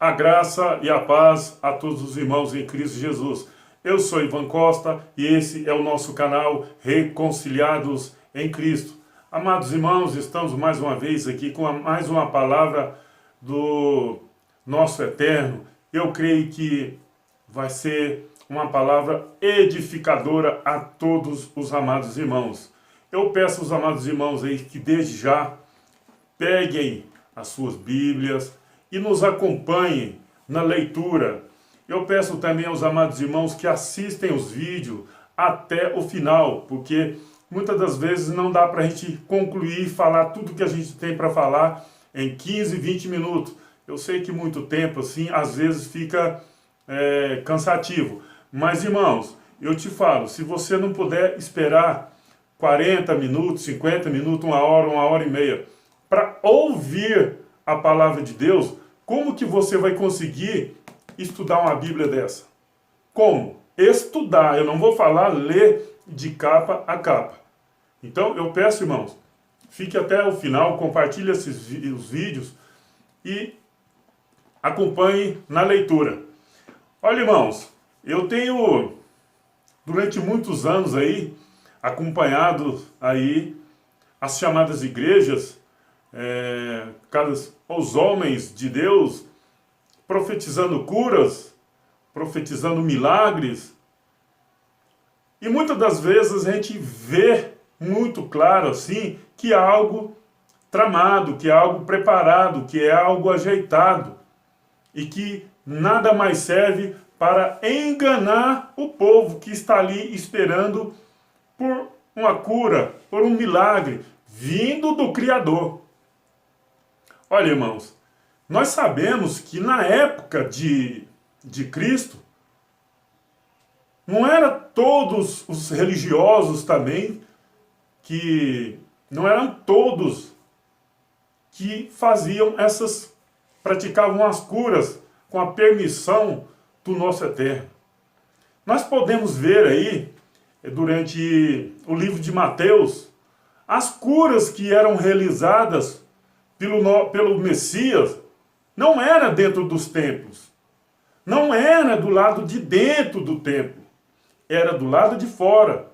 A graça e a paz a todos os irmãos em Cristo Jesus. Eu sou Ivan Costa e esse é o nosso canal Reconciliados em Cristo. Amados irmãos, estamos mais uma vez aqui com mais uma palavra do nosso Eterno. Eu creio que vai ser uma palavra edificadora a todos os amados irmãos. Eu peço aos amados irmãos aí que desde já peguem as suas Bíblias e nos acompanhem na leitura. Eu peço também aos amados irmãos que assistem os vídeos até o final, porque muitas das vezes não dá para a gente concluir e falar tudo que a gente tem para falar em 15, 20 minutos. Eu sei que muito tempo assim, às vezes fica cansativo. Mas irmãos, eu te falo, se você não puder esperar 40 minutos, 50 minutos, uma hora e meia, para ouvir a palavra de Deus, como que você vai conseguir estudar uma Bíblia dessa? Como? Estudar, eu não vou falar ler de capa a capa. Então eu peço, irmãos, fique até o final, compartilhe os vídeos e acompanhe na leitura. Olha, irmãos, eu tenho durante muitos anos aí acompanhado aí as chamadas igrejas, os homens de Deus profetizando curas, profetizando milagres. E muitas das vezes a gente vê muito claro assim que é algo tramado, que é algo preparado, que é algo ajeitado e que nada mais serve para enganar o povo que está ali esperando por uma cura, por um milagre vindo do Criador. Olha, irmãos, nós sabemos que na época de Cristo, não eram todos os religiosos também, não eram todos que praticavam as curas com a permissão do nosso Eterno. Nós podemos ver aí, durante o livro de Mateus, as curas que eram realizadas pelo Messias, não era dentro dos templos, não era do lado de dentro do templo, era do lado de fora.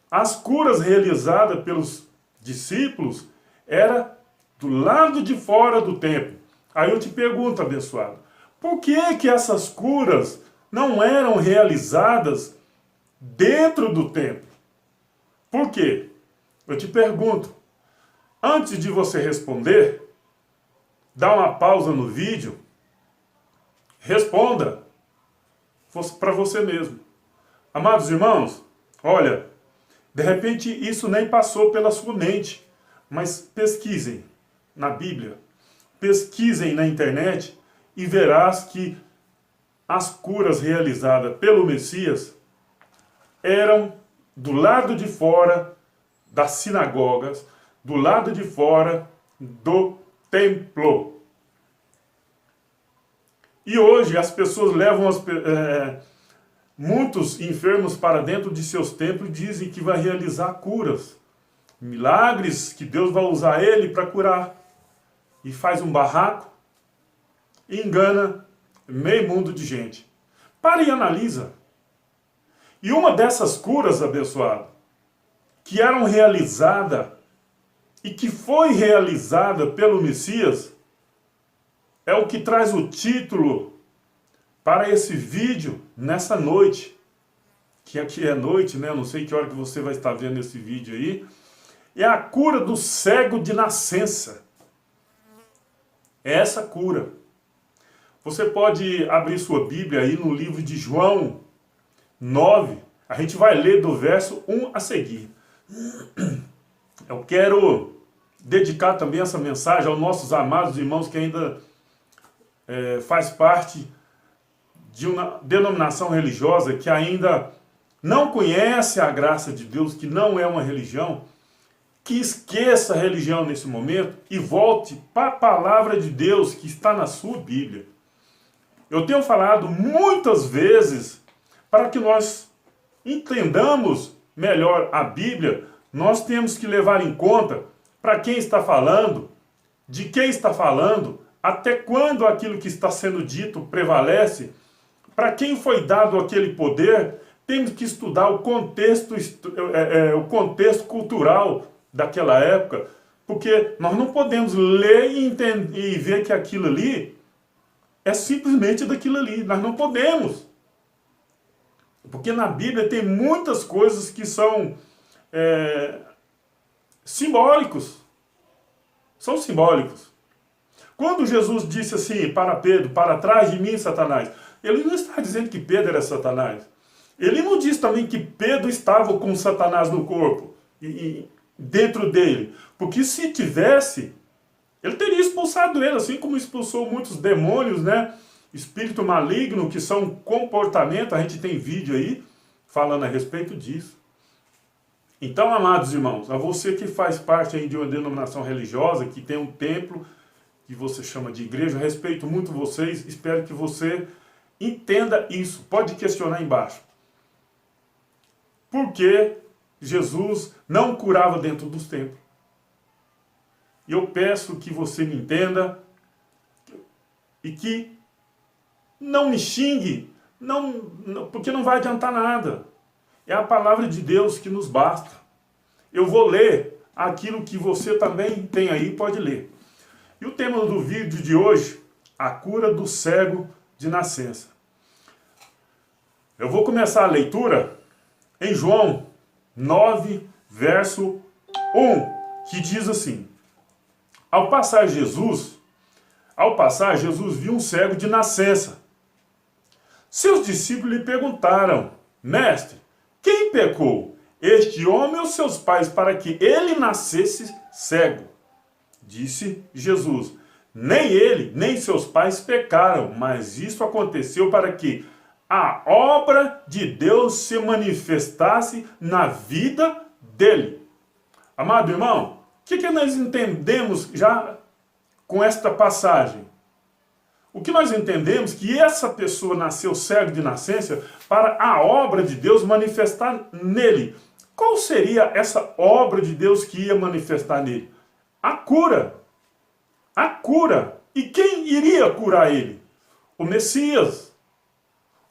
As curas realizadas pelos discípulos era do lado de fora do templo. Aí eu te pergunto, abençoado, por que essas curas não eram realizadas dentro do templo? Por quê? Eu te pergunto. Antes de você responder, dá uma pausa no vídeo, responda para você mesmo. Amados irmãos, olha, de repente isso nem passou pela sua mente, mas pesquisem na Bíblia, pesquisem na internet e verás que as curas realizadas pelo Messias eram do lado de fora das sinagogas, do lado de fora do templo. E hoje as pessoas levam muitos enfermos para dentro de seus templos e dizem que vai realizar curas, milagres, que Deus vai usar ele para curar. E faz um barraco e engana meio mundo de gente. Para e analisa. E uma dessas curas, abençoado, que eram realizadas e que foi realizada pelo Messias, é o que traz o título para esse vídeo nessa noite, que aqui é noite, né? Eu não sei que hora que você vai estar vendo esse vídeo aí. É a cura do cego de nascença. É essa cura. Você pode abrir sua Bíblia aí no livro de João 9. A gente vai ler do verso 1 a seguir. Eu quero dedicar também essa mensagem aos nossos amados irmãos que ainda faz parte de uma denominação religiosa, que ainda não conhece a graça de Deus, que não é uma religião, que esqueça a religião nesse momento e volte para a palavra de Deus que está na sua Bíblia. Eu tenho falado muitas vezes, para que nós entendamos melhor a Bíblia, nós temos que levar em conta para quem está falando, de quem está falando, Até quando aquilo que está sendo dito prevalece? Para quem foi dado aquele poder, temos que estudar o contexto, o contexto cultural daquela época, porque nós não podemos ler e, entender, e ver que aquilo ali é simplesmente daquilo ali. Nós não podemos. Porque na Bíblia tem muitas coisas que são simbólicos. São simbólicos. Quando Jesus disse assim para Pedro, para trás de mim, Satanás, ele não está dizendo que Pedro era Satanás. Ele não diz também que Pedro estava com Satanás no corpo, e dentro dele. Porque se tivesse, ele teria expulsado ele, assim como expulsou muitos demônios, né? Espírito maligno, que são comportamento, a gente tem vídeo aí falando a respeito disso. Então, amados irmãos, a você que faz parte aí de uma denominação religiosa, que tem um templo, que você chama de igreja, eu respeito muito vocês, espero que você entenda isso. Pode questionar embaixo. Por que Jesus não curava dentro dos templos? E eu peço que você me entenda e que não me xingue, porque não vai adiantar nada. É a palavra de Deus que nos basta. Eu vou ler aquilo que você também tem aí, pode ler. E o tema do vídeo de hoje, a cura do cego de nascença. Eu vou começar a leitura em João 9, verso 1, que diz assim: Ao passar Jesus viu um cego de nascença. Seus discípulos lhe perguntaram: Mestre, quem pecou, este homem ou seus pais, para que ele nascesse cego? Disse Jesus: Nem ele, nem seus pais pecaram, mas isso aconteceu para que a obra de Deus se manifestasse na vida dele. Amado irmão, o que nós entendemos já com esta passagem? O que nós entendemos é que essa pessoa nasceu cego de nascença para a obra de Deus manifestar nele. Qual seria essa obra de Deus que ia manifestar nele? A cura. A cura. E quem iria curar ele? O Messias.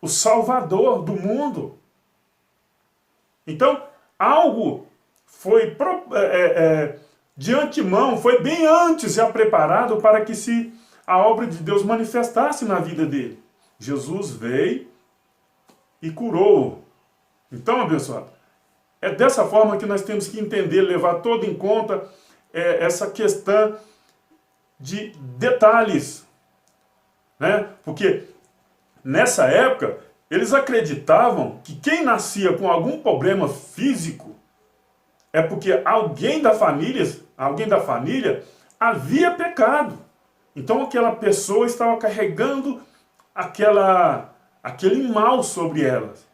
O Salvador do mundo. Então, algo foi de antemão, foi bem antes já preparado para que a obra de Deus manifestasse na vida dele. Jesus veio e curou-o. Então, abençoado, é dessa forma que nós temos que entender, levar todo em conta essa questão de detalhes, né? Porque nessa época eles acreditavam que quem nascia com algum problema físico é porque alguém da família havia pecado. Então aquela pessoa estava carregando aquele mal sobre elas.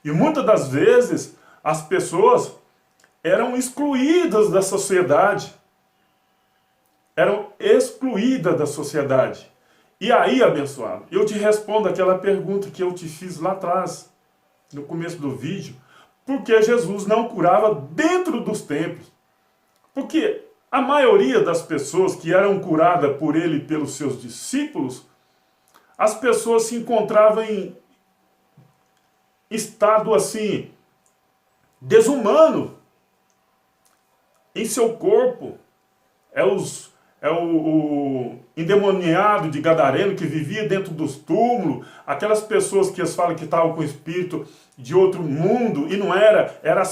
E muitas das vezes as pessoas eram excluídas da sociedade. Eram excluídas da sociedade. E aí, abençoado, eu te respondo aquela pergunta que eu te fiz lá atrás, no começo do vídeo. Por que Jesus não curava dentro dos templos? Porque a maioria das pessoas que eram curadas por ele e pelos seus discípulos, as pessoas se encontravam em estado assim, desumano, em seu corpo. É o endemoniado de Gadareno que vivia dentro dos túmulos, aquelas pessoas que eles falam que estavam com espírito de outro mundo, e não era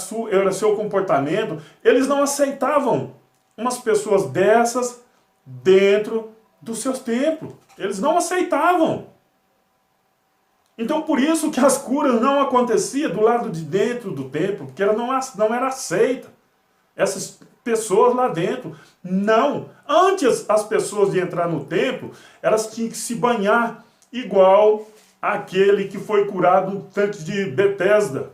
seu comportamento. Eles não aceitavam umas pessoas dessas dentro dos seus templos. Eles não aceitavam. Então por isso que as curas não aconteciam do lado de dentro do templo, porque ela não era aceita. Essas pessoas lá dentro, não. Antes as pessoas de entrar no templo, elas tinham que se banhar igual aquele que foi curado no tanque de Betesda.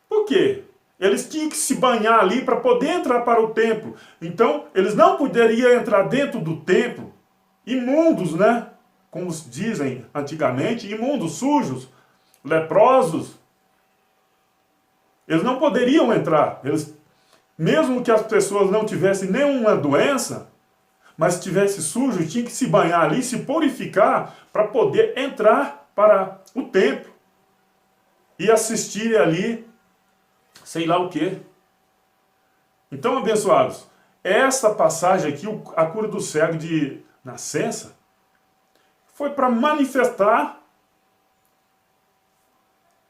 Por quê? Eles tinham que se banhar ali para poder entrar para o templo. Então, eles não poderiam entrar dentro do templo, imundos, né? Como dizem antigamente, imundos, sujos, leprosos. Eles não poderiam entrar. Mesmo que as pessoas não tivessem nenhuma doença, mas se estivesse sujo, tinha que se banhar ali, se purificar, para poder entrar para o templo e assistir ali, sei lá o quê. Então, abençoados, essa passagem aqui, a cura do cego de nascença, foi para manifestar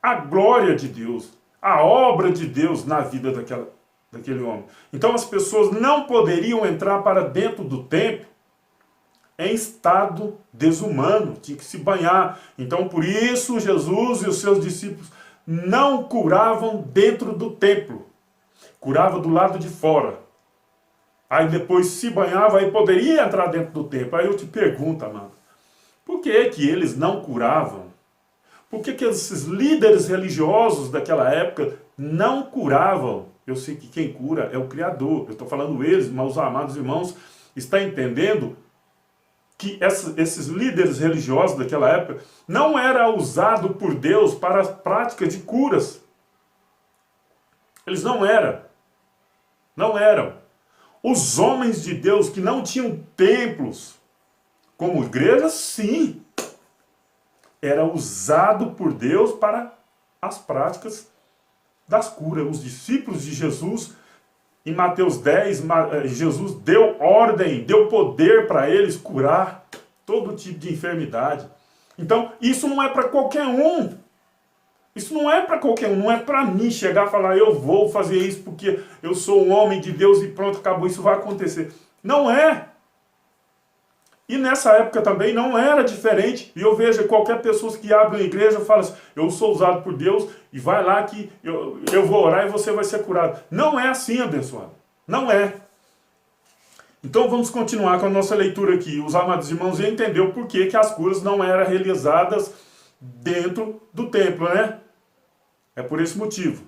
a glória de Deus, a obra de Deus na vida daquele homem. Então as pessoas não poderiam entrar para dentro do templo em estado desumano, tinha que se banhar. Então por isso Jesus e os seus discípulos não curavam dentro do templo, curava do lado de fora. Aí depois se banhava e poderia entrar dentro do templo. Aí eu te pergunto, amado, por que eles não curavam? Por que esses líderes religiosos daquela época não curavam? Eu sei que quem cura é o Criador. Eu estou falando eles, mas os amados irmãos estão entendendo que esses líderes religiosos daquela época não era usado por Deus para a prática de curas. Eles não eram. Não eram. Os homens de Deus que não tinham templos como igreja, sim, era usado por Deus para as práticas das curas. Os discípulos de Jesus, em Mateus 10, Jesus deu ordem, deu poder para eles curar todo tipo de enfermidade. Então, isso não é para qualquer um. Isso não é para qualquer um, não é para mim chegar e falar, eu vou fazer isso porque eu sou um homem de Deus e pronto, acabou, isso vai acontecer. Não é. E nessa época também não era diferente. E eu vejo qualquer pessoa que abre uma igreja e fala assim, eu sou usado por Deus e vai lá que eu vou orar e você vai ser curado. Não é assim, abençoado. Não é. Então vamos continuar com a nossa leitura aqui. Os amados irmãos iam entender o porquê que as curas não eram realizadas dentro do templo, né? É por esse motivo.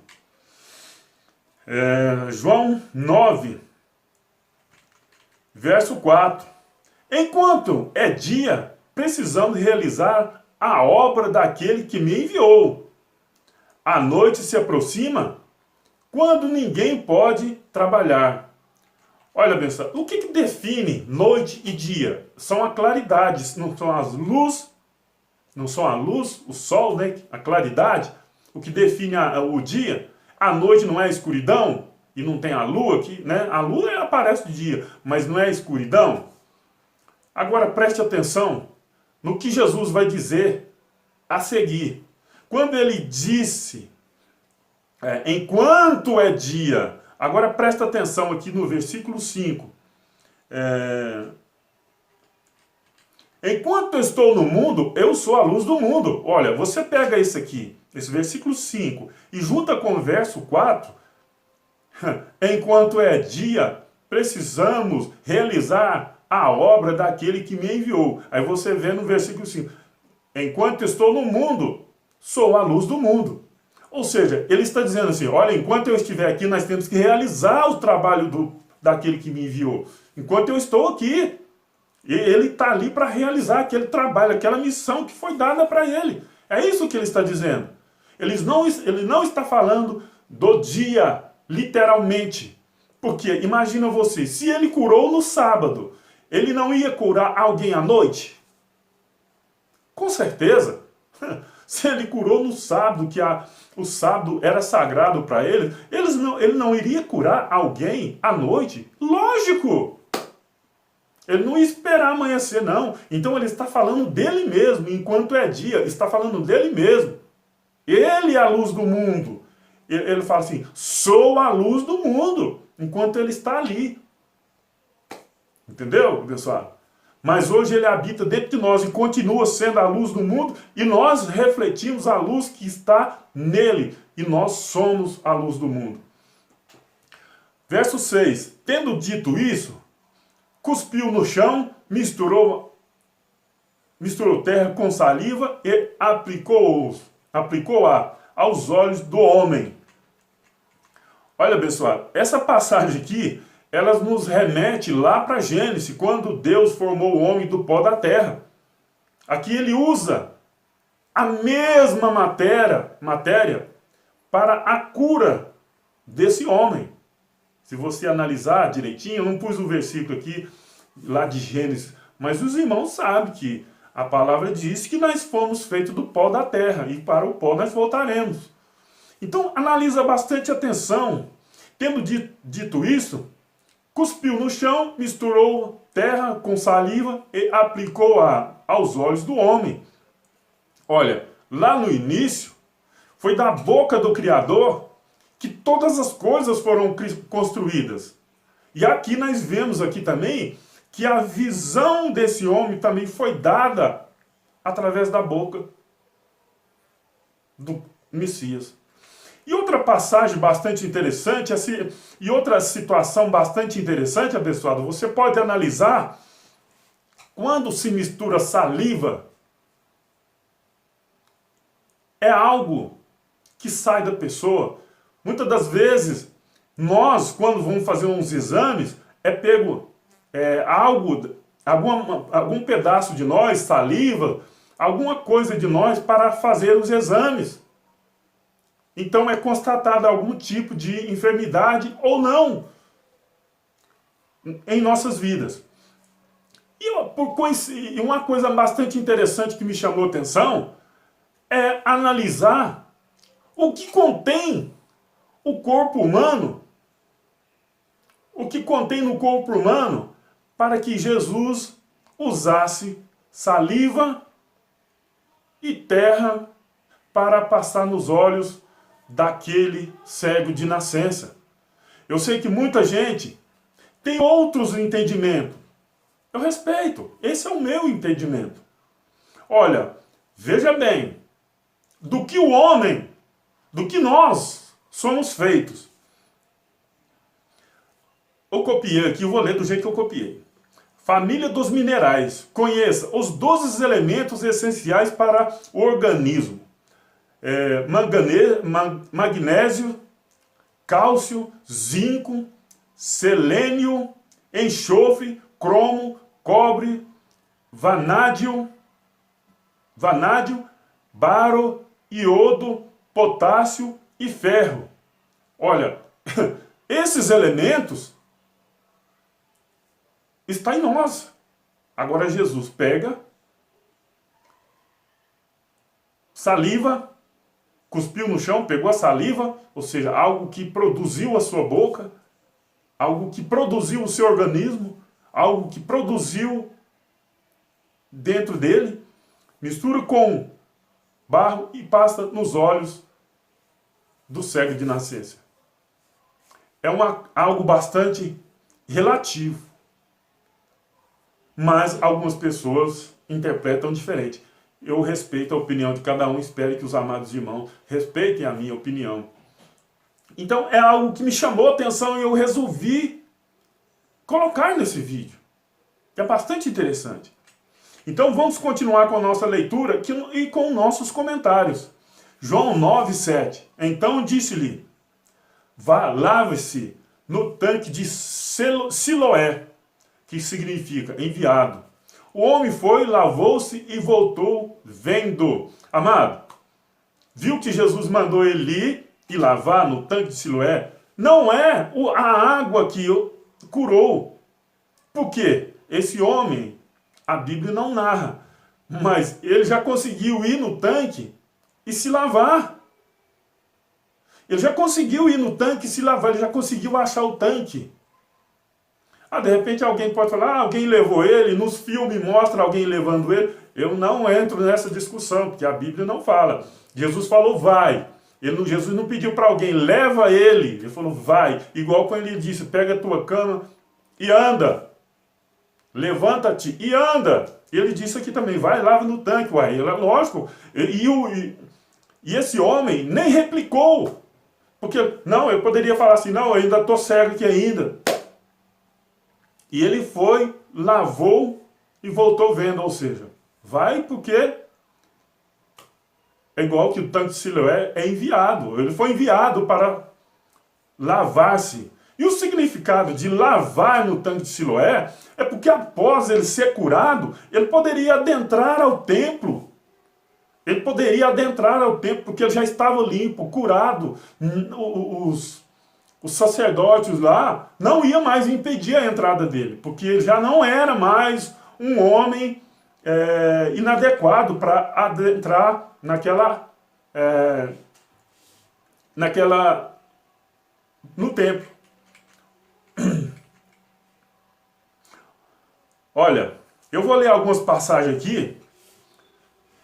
João 9, verso 4. Enquanto é dia, precisamos realizar a obra daquele que me enviou. A noite se aproxima, quando ninguém pode trabalhar. Olha, abençoado, o que define noite e dia? São a claridade, não são as luzes, não são a luz, o sol, né? A claridade. O que define o dia, a noite não é a escuridão, e não tem a lua aqui, né? A lua aparece de dia, mas não é a escuridão. Agora preste atenção no que Jesus vai dizer a seguir. Quando ele disse, enquanto é dia, agora presta atenção aqui no versículo 5. Enquanto eu estou no mundo, eu sou a luz do mundo. Olha, você pega esse aqui, esse versículo 5, e junta com o verso 4. Enquanto é dia, precisamos realizar a obra daquele que me enviou. Aí você vê no versículo 5. Enquanto estou no mundo, sou a luz do mundo. Ou seja, ele está dizendo assim, olha, enquanto eu estiver aqui, nós temos que realizar o trabalho daquele que me enviou. Enquanto eu estou aqui, ele está ali para realizar aquele trabalho, aquela missão que foi dada para ele. É isso que ele está dizendo. Ele não está falando do dia, literalmente. Porque, imagina você, se ele curou no sábado, ele não ia curar alguém à noite? Com certeza. Se ele curou no sábado, que o sábado era sagrado para ele, ele não iria curar alguém à noite? Lógico! Ele não ia esperar amanhecer, não. Então ele está falando dele mesmo, enquanto é dia, está falando dele mesmo. Ele é a luz do mundo. Ele fala assim, sou a luz do mundo, enquanto ele está ali. Entendeu, pessoal? Mas hoje ele habita dentro de nós e continua sendo a luz do mundo e nós refletimos a luz que está nele e nós somos a luz do mundo. Verso 6. Tendo dito isso, cuspiu no chão, misturou terra com saliva e aplicou-a aos olhos do homem. Olha, pessoal, essa passagem aqui, ela nos remete lá para Gênesis, quando Deus formou o homem do pó da terra. Aqui ele usa a mesma matéria para a cura desse homem. Se você analisar direitinho, eu não pus o versículo aqui, lá de Gênesis, mas os irmãos sabem que a palavra diz que nós fomos feitos do pó da terra e para o pó nós voltaremos. Então analisa bastante atenção. Tendo dito isso, cuspiu no chão, misturou terra com saliva e aplicou aos olhos do homem. Olha, lá no início, foi da boca do Criador que todas as coisas foram construídas. E aqui nós vemos aqui também que a visão desse homem também foi dada através da boca do Messias. E outra passagem bastante interessante, e outra situação bastante interessante, abençoado, você pode analisar quando se mistura saliva, é algo que sai da pessoa. Muitas das vezes, nós, quando vamos fazer uns exames, é pego algum pedaço de nós, saliva, alguma coisa de nós para fazer os exames. Então é constatado algum tipo de enfermidade ou não em nossas vidas. E uma coisa bastante interessante que me chamou a atenção é analisar o que contém o corpo humano, o que contém no corpo humano para que Jesus usasse saliva e terra para passar nos olhos daquele cego de nascença. Eu sei que muita gente tem outros entendimentos. Eu respeito, esse é o meu entendimento. Olha, veja bem, do que o homem, do que nós somos feitos. Eu copiei aqui, eu vou ler do jeito que eu copiei. Família dos minerais. Conheça os 12 elementos essenciais para o organismo. Magnésio, cálcio, zinco, selênio, enxofre, cromo, cobre, vanádio, baro, iodo, potássio e ferro. Olha, esses elementos estão em nós. Agora Jesus pega saliva, cuspiu no chão, pegou a saliva, ou seja, algo que produziu a sua boca, algo que produziu o seu organismo, algo que produziu dentro dele, mistura com barro e passa nos olhos do cego de nascença. É algo bastante relativo, mas algumas pessoas interpretam diferente. Eu respeito a opinião de cada um, espero que os amados irmãos respeitem a minha opinião. Então é algo que me chamou a atenção e eu resolvi colocar nesse vídeo, que é bastante interessante. Então vamos continuar com a nossa leitura e com nossos comentários. João 9:7. Então disse-lhe: vá, lave-se no tanque de Siloé, que significa enviado. O homem foi, lavou-se e voltou vendo. Amado, viu que Jesus mandou ele ir e lavar no tanque de Siloé? Não é a água que curou. Por quê? Esse homem, a Bíblia não narra, mas ele já conseguiu ir no tanque e se lavar. Ele já conseguiu ir no tanque e se lavar, ele já conseguiu achar o tanque. De repente alguém pode falar, alguém levou ele, nos filmes mostra alguém levando ele. Eu não entro nessa discussão, porque a Bíblia não fala. Jesus falou, vai. Jesus não pediu para alguém, leva ele. Ele falou, vai. Igual quando ele disse, pega a tua cama e anda. Levanta-te e anda. Ele disse aqui também, vai, lava no tanque. Uai, é lógico. E esse homem nem replicou. Porque, não, eu poderia falar assim, não, eu ainda estou cego aqui ainda. E ele foi, lavou e voltou vendo, ou seja, vai porque é igual que o tanque de Siloé é enviado. Ele foi enviado para lavar-se. E o significado de lavar no tanque de Siloé é porque após ele ser curado, ele poderia adentrar ao templo. Ele poderia adentrar ao templo porque ele já estava limpo, curado. os sacerdotes lá não iam mais impedir a entrada dele, porque ele já não era mais um homem inadequado para adentrar no templo. Olha, eu vou ler algumas passagens aqui,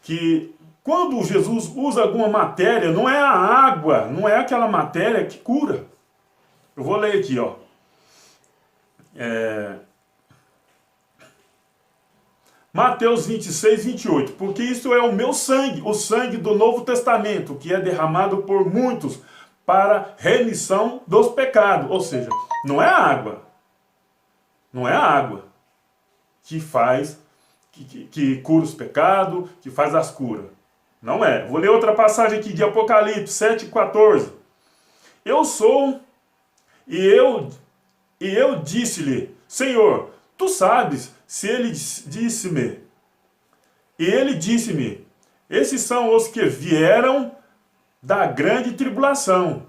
que quando Jesus usa alguma matéria, não é a água, não é aquela matéria que cura. Eu vou ler aqui, ó. Mateus 26, 28. Porque isto é o meu sangue, o sangue do Novo Testamento, que é derramado por muitos para remissão dos pecados. Ou seja, não é a água. Não é a água que faz, que cura os pecados, que faz as curas. Não é. Vou ler outra passagem aqui de Apocalipse 7,14. Eu sou, e eu disse-lhe, Senhor, tu sabes se ele disse-me. E ele disse-me, esses são os que vieram da grande tribulação,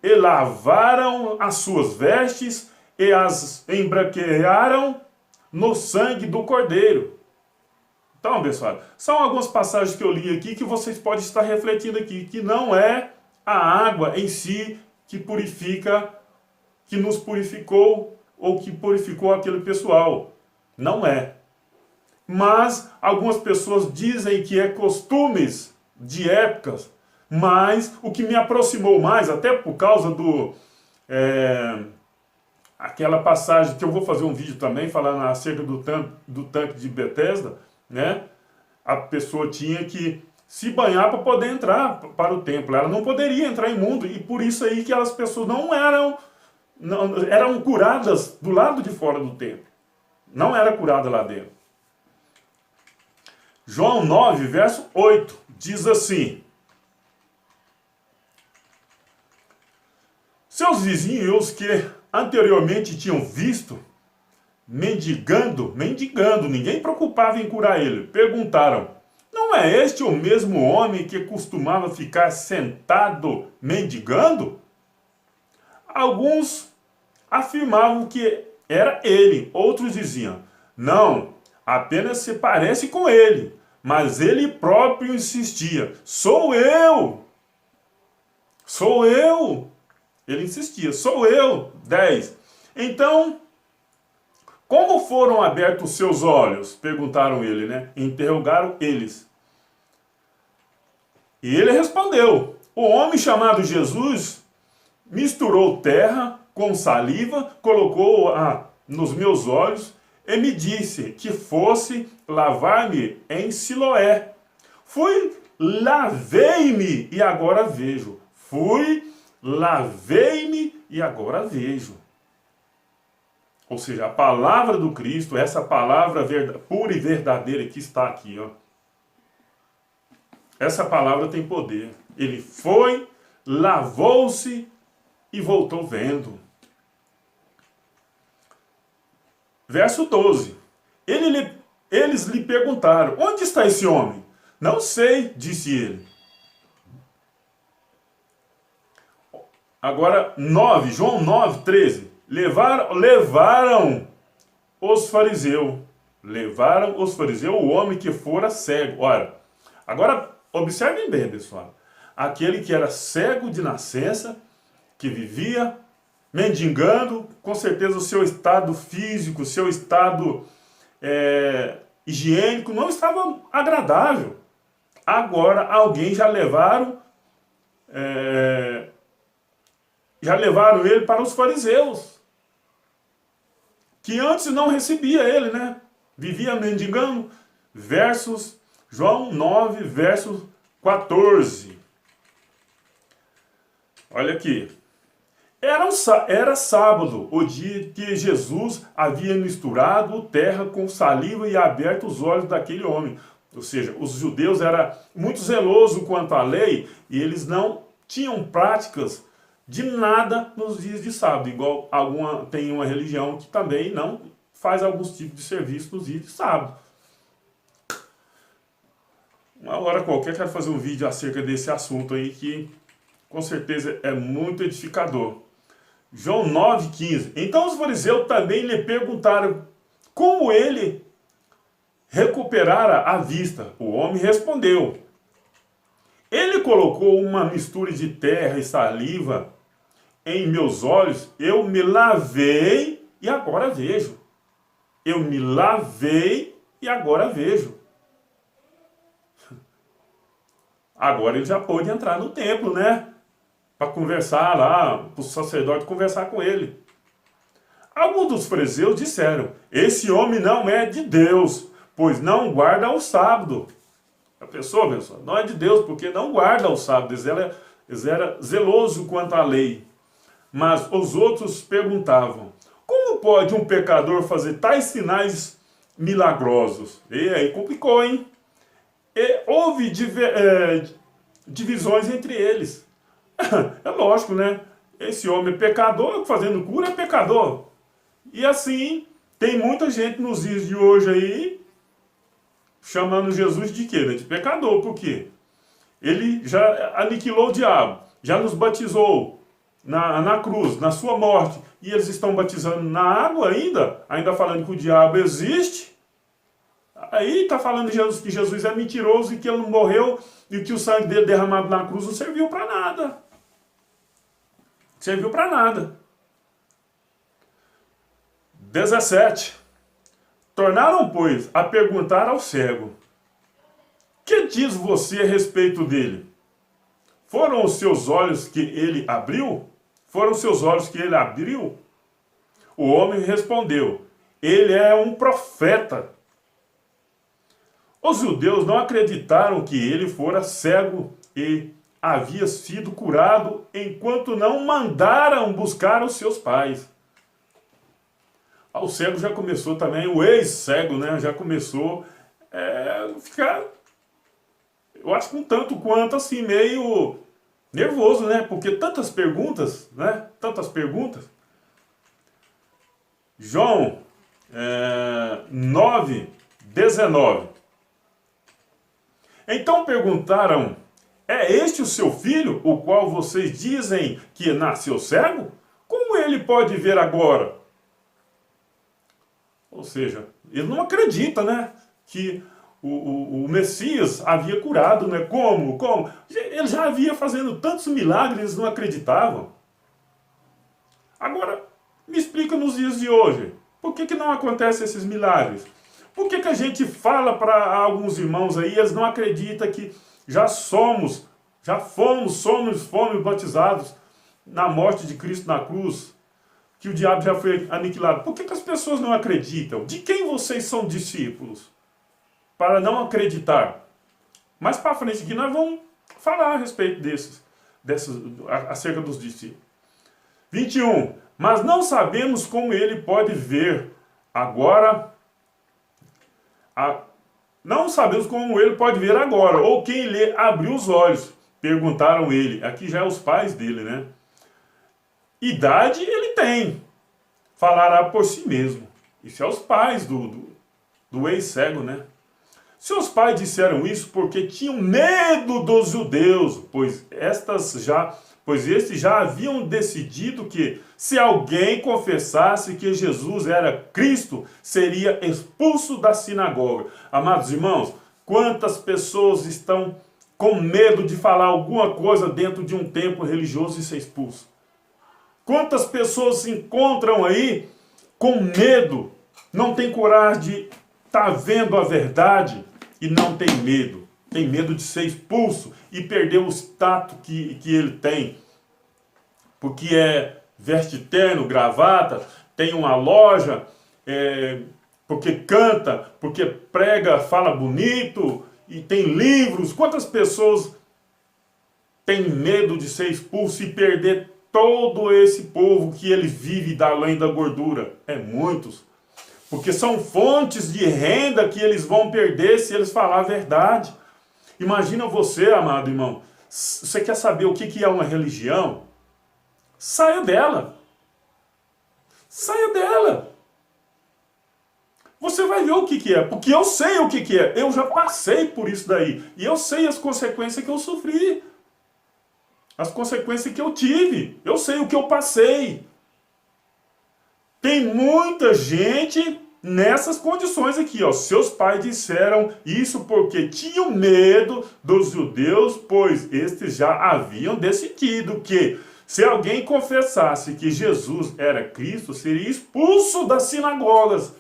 e lavaram as suas vestes, e as embranquearam no sangue do Cordeiro. Então, abençoado, são algumas passagens que eu li aqui que vocês podem estar refletindo aqui, que não é a água em si que purifica, que nos purificou ou que purificou aquele pessoal. Não é. Mas algumas pessoas dizem que é costumes de épocas, mas o que me aproximou mais, até por causa do... aquela passagem que eu vou fazer um vídeo também, falando acerca do tanque de Betesda, né? A pessoa tinha que se banhar para poder entrar para o templo. Ela não poderia entrar imundo, e por isso aí que as pessoas não eram curadas do lado de fora do templo. Não era curada lá dentro. João 9, verso 8, diz assim: seus vizinhos que anteriormente tinham visto mendigando, ninguém preocupava em curar ele, perguntaram, não é este o mesmo homem que costumava ficar sentado mendigando? Alguns afirmavam que era ele, outros diziam, não, apenas se parece com ele, mas ele próprio insistia, sou eu. Ele insistia, sou eu. 10. Então, como foram abertos seus olhos? Perguntaram ele, né? Interrogaram eles. E ele respondeu, o homem chamado Jesus misturou terra com saliva, colocou-a nos meus olhos e me disse que fosse lavar-me em Siloé. Fui, lavei-me e agora vejo. Lavei-me e agora vejo. Ou seja, a palavra do Cristo, essa palavra pura e verdadeira que está aqui, ó. Essa palavra tem poder. Ele foi, lavou-se e voltou vendo. Verso 12. Eles lhe perguntaram, onde está esse homem? Não sei, disse ele. Agora, 9, João 9, 13. Levaram os fariseus. Levaram os fariseus o homem que fora cego. Olha, agora observem bem, pessoal. Aquele que era cego de nascença, que vivia mendigando, com certeza o seu estado físico, o seu estado higiênico não estava agradável. Agora alguém já levaram ele para os fariseus, que antes não recebia ele, né? Vivia mendigando. João 9, verso 14. Olha aqui. Era sábado, o dia que Jesus havia misturado terra com saliva e aberto os olhos daquele homem. Ou seja, os judeus eram muito zelosos quanto à lei e eles não tinham práticas de nada nos dias de sábado. Igual tem uma religião que também não faz alguns tipos de serviço nos dias de sábado. Uma hora qualquer quero fazer um vídeo acerca desse assunto aí que com certeza é muito edificador. João 9,15. Então os fariseus também lhe perguntaram como ele recuperara a vista. O homem respondeu: ele colocou uma mistura de terra e saliva em meus olhos, eu me lavei e agora vejo. Eu me lavei e agora vejo. Agora ele já pôde entrar no templo, né? Para conversar lá, para o sacerdote conversar com ele. Alguns dos fariseus disseram: esse homem não é de Deus, pois não guarda o sábado. A pessoa, pessoal, não é de Deus porque não guarda o sábado. Eles eram zelosos quanto à lei. Mas os outros perguntavam: como pode um pecador fazer tais sinais milagrosos? E aí complicou, hein? E houve divisões entre eles. É lógico, né? Esse homem é pecador, fazendo cura é pecador. E assim, tem muita gente nos dias de hoje aí, chamando Jesus de quê? De pecador. Por quê? Ele já aniquilou o diabo, já nos batizou na cruz, na sua morte. E eles estão batizando na água ainda falando que o diabo existe. Aí está falando de Jesus, que Jesus é mentiroso e que ele não morreu e que o sangue dele derramado na cruz não serviu para nada. Serviu para nada. 17. Tornaram, pois, a perguntar ao cego: que diz você a respeito dele? Foram os seus olhos que ele abriu? Foram os seus olhos que ele abriu? O homem respondeu: ele é um profeta. Os judeus não acreditaram que ele fora cego e havia sido curado enquanto não mandaram buscar os seus pais. O cego já começou também, o ex-cego, né? Já começou a ficar, eu acho que um tanto quanto assim, meio nervoso, né? Porque tantas perguntas, né? Tantas perguntas. João 9:19. Então perguntaram: é este o seu filho, o qual vocês dizem que nasceu cego? Como ele pode ver agora? Ou seja, ele não acredita, né? Que o Messias havia curado, né? Como? Ele já havia fazendo tantos milagres, eles não acreditavam. Agora, me explica nos dias de hoje, por que não acontecem esses milagres? Por que a gente fala para alguns irmãos aí, eles não acreditam que fomos batizados na morte de Cristo na cruz, que o diabo já foi aniquilado? Por que as pessoas não acreditam? De quem vocês são discípulos? Para não acreditar. Mais para frente aqui nós vamos falar a respeito acerca dos discípulos. 21. Mas não sabemos como ele pode ver agora. Não sabemos como ele pode ver agora, ou quem lhe abriu os olhos. Perguntaram ele. Aqui já é os pais dele, né? Idade ele tem. Falará por si mesmo. Isso é os pais do ex-cego, né? Seus pais disseram isso porque tinham medo dos judeus, pois estes já haviam decidido que, se alguém confessasse que Jesus era Cristo, seria expulso da sinagoga. Amados irmãos, quantas pessoas estão com medo de falar alguma coisa dentro de um templo religioso e ser expulso? Quantas pessoas se encontram aí com medo, não tem coragem de estar vendo a verdade e não tem medo. Tem medo de ser expulso e perder o status que ele tem. Porque veste terno, gravata, tem uma loja, porque canta, porque prega, fala bonito e tem livros. Quantas pessoas têm medo de ser expulso e perder todo esse povo que ele vive da além da gordura? Muitos. Porque são fontes de renda que eles vão perder se eles falar a verdade. Imagina você, amado irmão, você quer saber o que é uma religião? Saia dela. Saia dela. Você vai ver o que é, porque eu sei o que é. Eu já passei por isso daí. E eu sei as consequências que eu sofri. As consequências que eu tive. Eu sei o que eu passei. Tem muita gente nessas condições aqui, ó. Seus pais disseram isso porque tinham medo dos judeus, pois estes já haviam decidido que se alguém confessasse que Jesus era Cristo, seria expulso das sinagogas.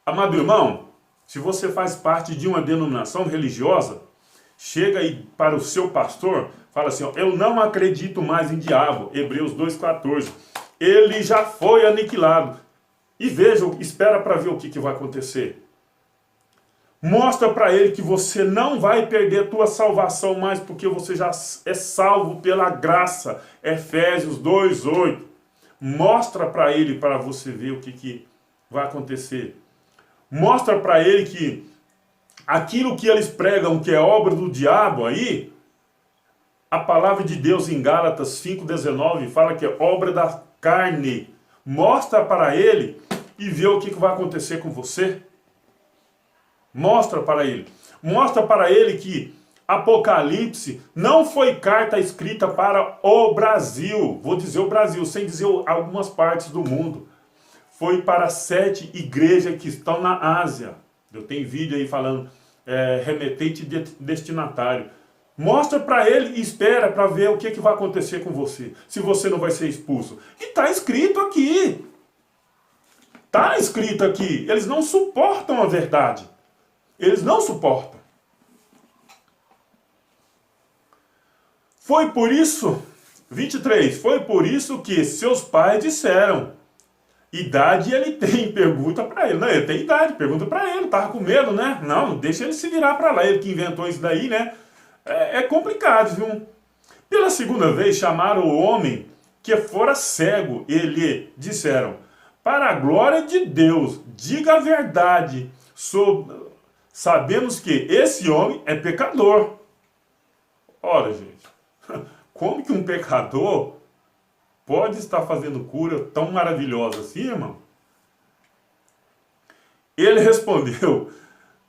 Amado irmão, se você faz parte de uma denominação religiosa, chega aí para o seu pastor, fala assim, ó, eu não acredito mais em diabo, Hebreus 2,14. Ele já foi aniquilado. E veja, espera para ver o que vai acontecer. Mostra para ele que você não vai perder a tua salvação mais, porque você já é salvo pela graça. Efésios 2,8. Mostra para ele, para você ver o que vai acontecer. Mostra para ele que aquilo que eles pregam que é obra do diabo aí, a palavra de Deus em Gálatas 5,19 fala que é obra da carne. Mostra para ele e vê o que vai acontecer com você. Mostra para ele. Mostra para ele que Apocalipse não foi carta escrita para o Brasil. Vou dizer o Brasil, sem dizer algumas partes do mundo. Foi para 7 igrejas que estão na Ásia. Eu tenho vídeo aí falando remetente e destinatário. Mostra para ele e espera para ver o que vai acontecer com você. Se você não vai ser expulso. E está escrito aqui. Está escrito aqui. Eles não suportam a verdade. Eles não suportam. Foi por isso, 23, foi por isso que seus pais disseram, idade ele tem, pergunta para ele. Não, ele tem idade, pergunta para ele, estava com medo, né? Não, deixa ele se virar para lá, ele que inventou isso daí, né? É complicado, viu? Pela segunda vez chamaram o homem que fora cego, e lhe disseram, para a glória de Deus, diga a verdade, sabemos que esse homem é pecador. Ora, gente, como que um pecador pode estar fazendo cura tão maravilhosa assim, irmão? Ele respondeu,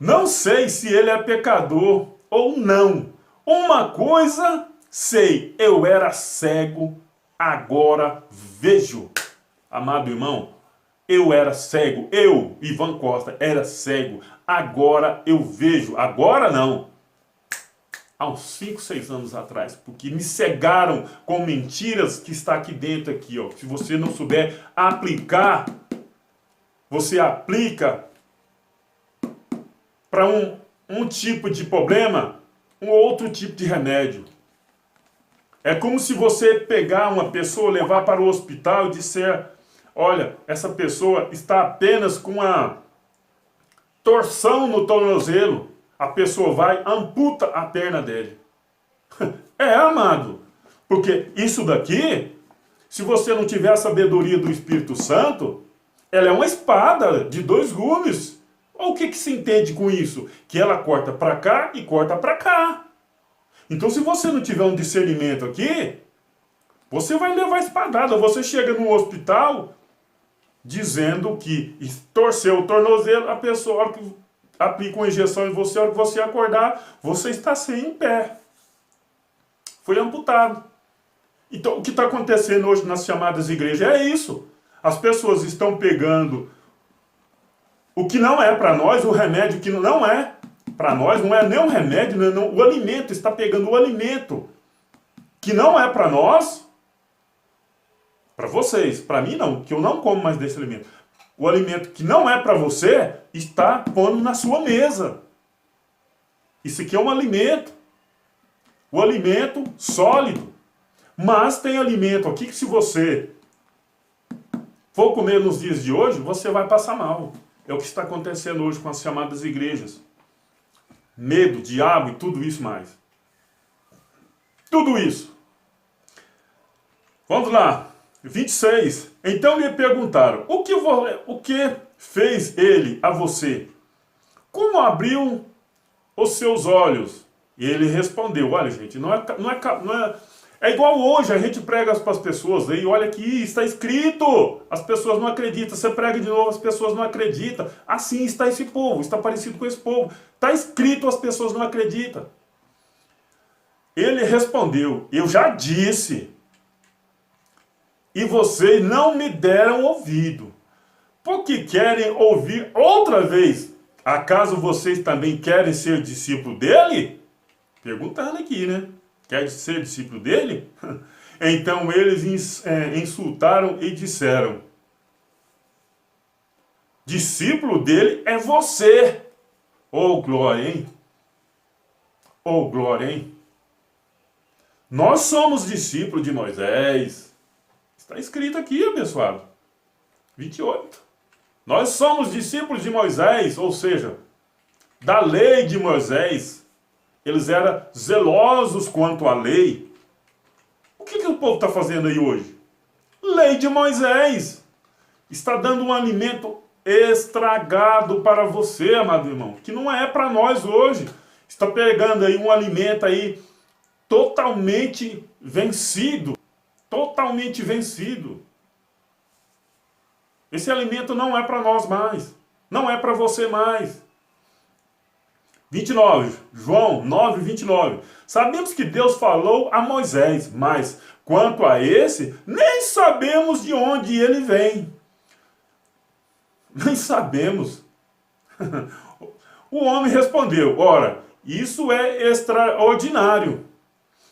não sei se ele é pecador ou não. Uma coisa sei, eu era cego, agora vejo. Amado irmão, eu era cego, eu, Ivan Costa, era cego, agora eu vejo. Agora não. Há uns 5, 6 anos atrás, porque me cegaram com mentiras que está aqui dentro aqui, ó. Se você não souber aplicar, você aplica para um tipo de problema, um outro tipo de remédio. É como se você pegar uma pessoa, levar para o hospital e disser, olha, essa pessoa está apenas com uma torção no tornozelo. A pessoa vai, amputa a perna dele. Amado. Porque isso daqui, se você não tiver a sabedoria do Espírito Santo, ela é uma espada de 2 gumes. O que se entende com isso? Que ela corta para cá e corta para cá. Então se você não tiver um discernimento aqui, você vai levar espadada. Você chega no hospital dizendo que torceu o tornozelo, a pessoa aplica uma injeção em você, a hora que você acordar, você está sem pé. Foi amputado. Então, o que está acontecendo hoje nas chamadas igrejas é isso. As pessoas estão pegando o que não é para nós, o remédio que não é para nós, não é nem um remédio, não, o alimento, está pegando o alimento que não é para nós, para vocês, para mim não, que eu não como mais desse alimento. O alimento que não é para você, está pondo na sua mesa. Isso aqui é um alimento. O alimento sólido. Mas tem alimento aqui que se você for comer nos dias de hoje, você vai passar mal. É o que está acontecendo hoje com as chamadas igrejas. Medo, diabo e tudo isso mais. Tudo isso. Vamos lá. 26. Então lhe perguntaram, o que fez ele a você? Como abriu os seus olhos? E ele respondeu, olha gente, é igual hoje, a gente prega para as pessoas, aí olha aqui, está escrito, as pessoas não acreditam, você prega de novo, as pessoas não acreditam, assim está esse povo, está parecido com esse povo, está escrito, as pessoas não acreditam. Ele respondeu, eu já disse, e vocês não me deram ouvido. Porque querem ouvir outra vez. Acaso vocês também querem ser discípulo dele? Perguntando aqui, né? Quer ser discípulo dele? Então eles insultaram e disseram: discípulo dele é você. Oh, glória, hein? Oh, glória, hein? Nós somos discípulos de Moisés. Está escrito aqui, abençoado. 28. Nós somos discípulos de Moisés, ou seja, da lei de Moisés. Eles eram zelosos quanto à lei. O que o povo está fazendo aí hoje? Lei de Moisés. Está dando um alimento estragado para você, amado irmão, que não é para nós hoje. Está pegando aí um alimento aí totalmente vencido. Totalmente vencido. Esse alimento não é para nós mais. Não é para você mais. 29, João 9, 29. Sabemos que Deus falou a Moisés, mas quanto a esse, nem sabemos de onde ele vem. Nem sabemos. O homem respondeu: ora, isso é extraordinário.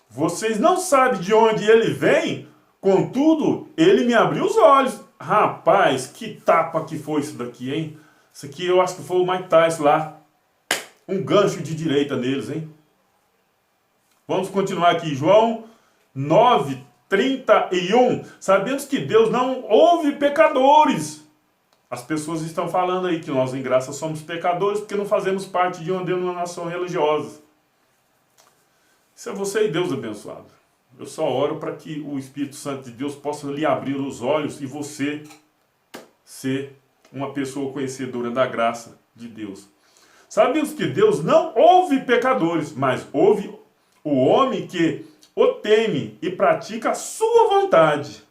Vocês não sabem de onde ele vem, contudo, ele me abriu os olhos. Rapaz, que tapa que foi isso daqui, hein? Isso aqui eu acho que foi o Mike Tyson lá. Um gancho de direita neles, hein? Vamos continuar aqui. João 9, 31. Sabemos que Deus não ouve pecadores. As pessoas estão falando aí que nós, em graça, somos pecadores porque não fazemos parte de uma denominação religiosa. Isso é você e Deus abençoado. Eu só oro para que o Espírito Santo de Deus possa lhe abrir os olhos e você ser uma pessoa conhecedora da graça de Deus. Sabemos que Deus não ouve pecadores, mas ouve o homem que o teme e pratica a sua vontade.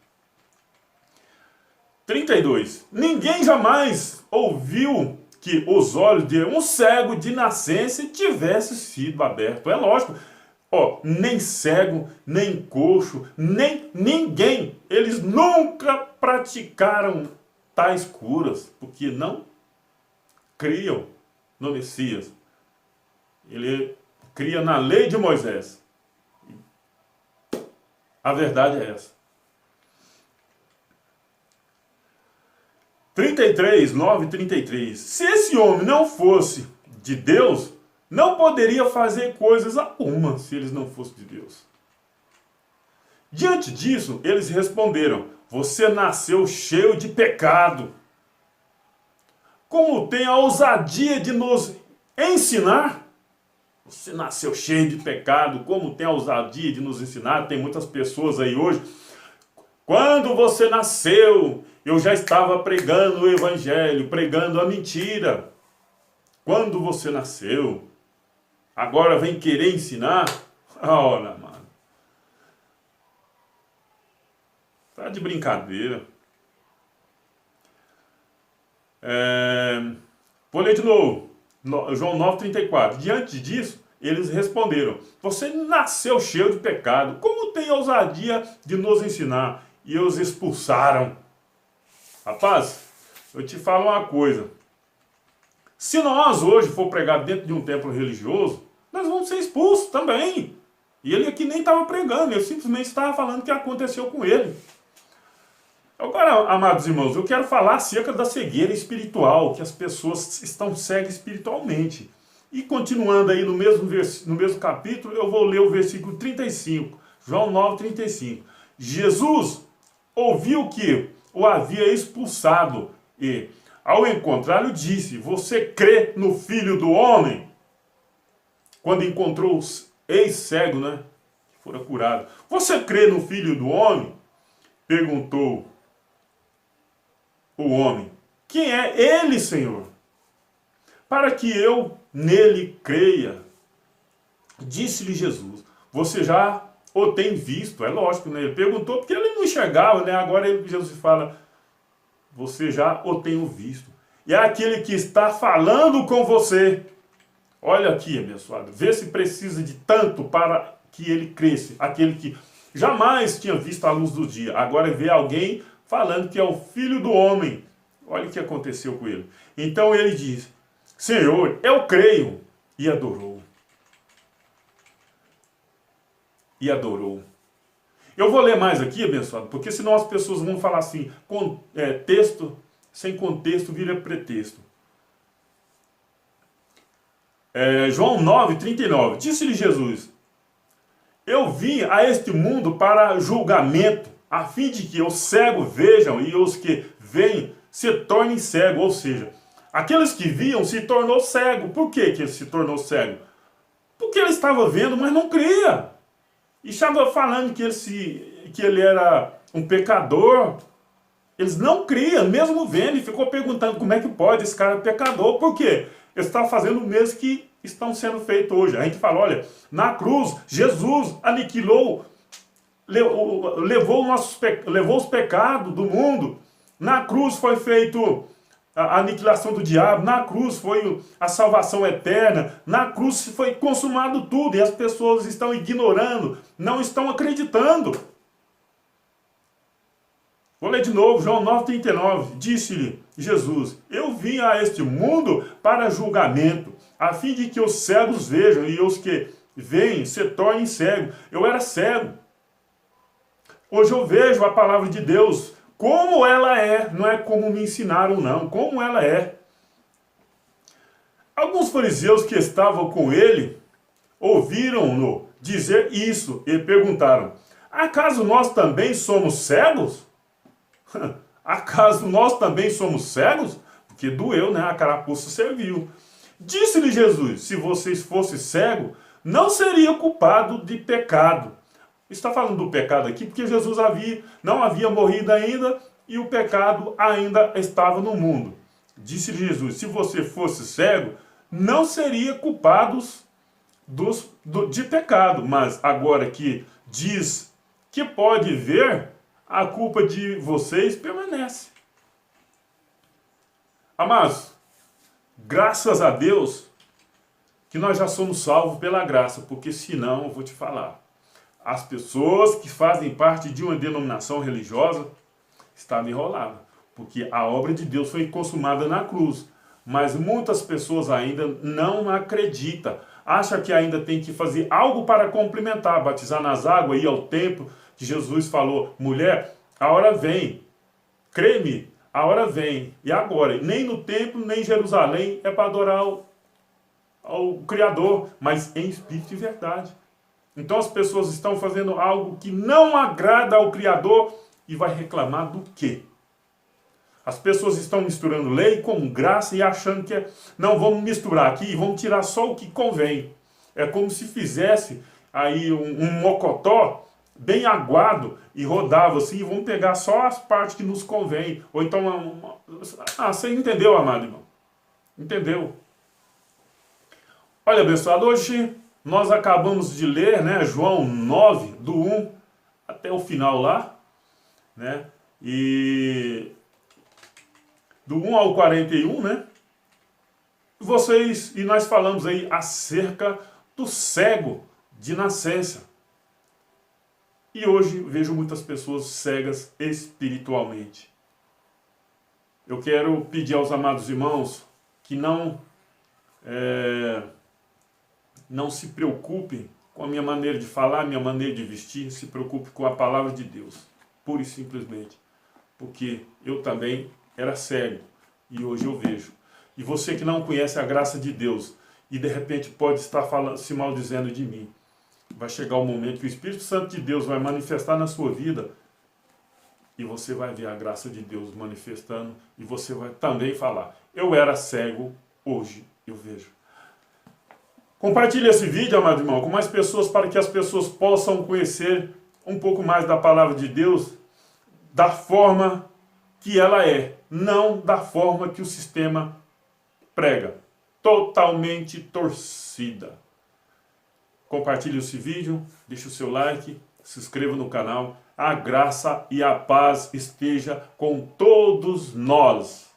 32. Ninguém jamais ouviu que os olhos de um cego de nascença tivessem sido abertos. É lógico. Nem cego, nem coxo, nem ninguém. Eles nunca praticaram tais curas, porque não criam no Messias. Ele cria na lei de Moisés. A verdade é essa. 33, 9 e 33. Se esse homem não fosse de Deus, não poderia fazer coisas alguma se eles não fossem de Deus. Diante disso, eles responderam: você nasceu cheio de pecado. Como tem a ousadia de nos ensinar? Você nasceu cheio de pecado, como tem a ousadia de nos ensinar? Tem muitas pessoas aí hoje. Quando você nasceu, eu já estava pregando o evangelho, pregando a mentira. Quando você nasceu, agora vem querer ensinar? Olha, mano. Tá de brincadeira. Vou ler de novo. João 9,34. Diante disso, eles responderam: você nasceu cheio de pecado. Como tem ousadia de nos ensinar? E os expulsaram. Rapaz, eu te falo uma coisa. Se nós hoje for pregar dentro de um templo religioso, nós vamos ser expulsos também. E ele aqui nem estava pregando, ele simplesmente estava falando o que aconteceu com ele. Agora, amados irmãos, eu quero falar acerca da cegueira espiritual, que as pessoas estão cegas espiritualmente. E continuando aí no mesmo capítulo, eu vou ler o versículo 35, João 9, 35. Jesus ouviu que o havia expulsado e, ao encontrá-lo, disse: você crê no Filho do Homem? Quando encontrou os ex-cego, né, que fora curado. Você crê no Filho do Homem? Perguntou o homem: quem é ele, Senhor? Para que eu nele creia. Disse-lhe Jesus: você já o tem visto. É lógico, né? Ele perguntou porque ele não enxergava, né? Agora Jesus fala: você já o tenho visto. E é aquele que está falando com você. Olha aqui, abençoado. Vê se precisa de tanto para que ele cresça. Aquele que jamais tinha visto a luz do dia. Agora vê alguém falando que é o Filho do Homem. Olha o que aconteceu com ele. Então ele diz, Senhor, eu creio. E adorou. E adorou. Eu vou ler mais aqui, abençoado, porque senão as pessoas vão falar assim, texto sem contexto vira pretexto. João 9:39, disse-lhe Jesus, eu vim a este mundo para julgamento, a fim de que os cegos vejam e os que veem se tornem cegos. Ou seja, aqueles que viam se tornou cego. Por que ele se tornou cego? Porque ele estava vendo, mas não cria. E estava falando que ele era um pecador. Eles não criam, mesmo vendo, e ficou perguntando como é que pode, esse cara é pecador. Por quê? Ele está fazendo o mesmo que estão sendo feito hoje. A gente fala, olha, na cruz, Jesus aniquilou, levou os pecados do mundo. Na cruz foi feito a aniquilação do diabo. Na cruz foi a salvação eterna. Na cruz foi consumado tudo. E as pessoas estão ignorando, não estão acreditando. Vou ler de novo, João 9:39. Disse-lhe Jesus, eu vim a este mundo para julgamento, a fim de que os cegos vejam e os que veem se tornem cegos. Eu era cego. Hoje eu vejo a palavra de Deus como ela é, não é como me ensinaram não, como ela é. Alguns fariseus que estavam com ele ouviram-no dizer isso e perguntaram, acaso nós também somos cegos? Acaso nós também somos cegos? Porque doeu, né? A carapuça serviu. Disse-lhe Jesus, se vocês fossem cegos, não seria culpado de pecado. Está falando do pecado aqui porque Jesus não havia morrido ainda e o pecado ainda estava no mundo. Disse-lhe Jesus, se você fosse cego, não seria culpado de pecado. Mas agora que diz que pode ver, a culpa de vocês permanece. Amados, graças a Deus que nós já somos salvos pela graça, porque senão, eu vou te falar, as pessoas que fazem parte de uma denominação religiosa estavam enroladas, porque a obra de Deus foi consumada na cruz, mas muitas pessoas ainda não acreditam, acham que ainda tem que fazer algo para complementar, batizar nas águas, ir ao templo, que Jesus falou, mulher, a hora vem, crê-me, a hora vem, e agora, nem no templo, nem em Jerusalém, é para adorar ao Criador, mas em espírito e verdade. Então as pessoas estão fazendo algo que não agrada ao Criador e vai reclamar do quê? As pessoas estão misturando lei com graça e achando que não, vamos misturar aqui e vamos tirar só o que convém. É como se fizesse aí um mocotó bem aguado e rodava assim, e vamos pegar só as partes que nos convém. Ou então, você entendeu, amado irmão? Entendeu? Olha, abençoado, hoje nós acabamos de ler, né, João 9, do 1 até o final lá, né, e do 1 ao 41, né, e nós falamos aí acerca do cego de nascença. E hoje vejo muitas pessoas cegas espiritualmente. Eu quero pedir aos amados irmãos que não se preocupem com a minha maneira de falar, minha maneira de vestir, se preocupe com a palavra de Deus, pura e simplesmente. Porque eu também era cego e hoje eu vejo. E você que não conhece a graça de Deus e de repente pode estar se maldizendo de mim, vai chegar o momento que o Espírito Santo de Deus vai manifestar na sua vida e você vai ver a graça de Deus manifestando e você vai também falar, eu era cego, hoje eu vejo. Compartilhe esse vídeo, amado irmão, com mais pessoas para que as pessoas possam conhecer um pouco mais da palavra de Deus da forma que ela é, não da forma que o sistema prega, totalmente torcida. Compartilhe esse vídeo, deixe o seu like, se inscreva no canal. A graça e a paz esteja com todos nós.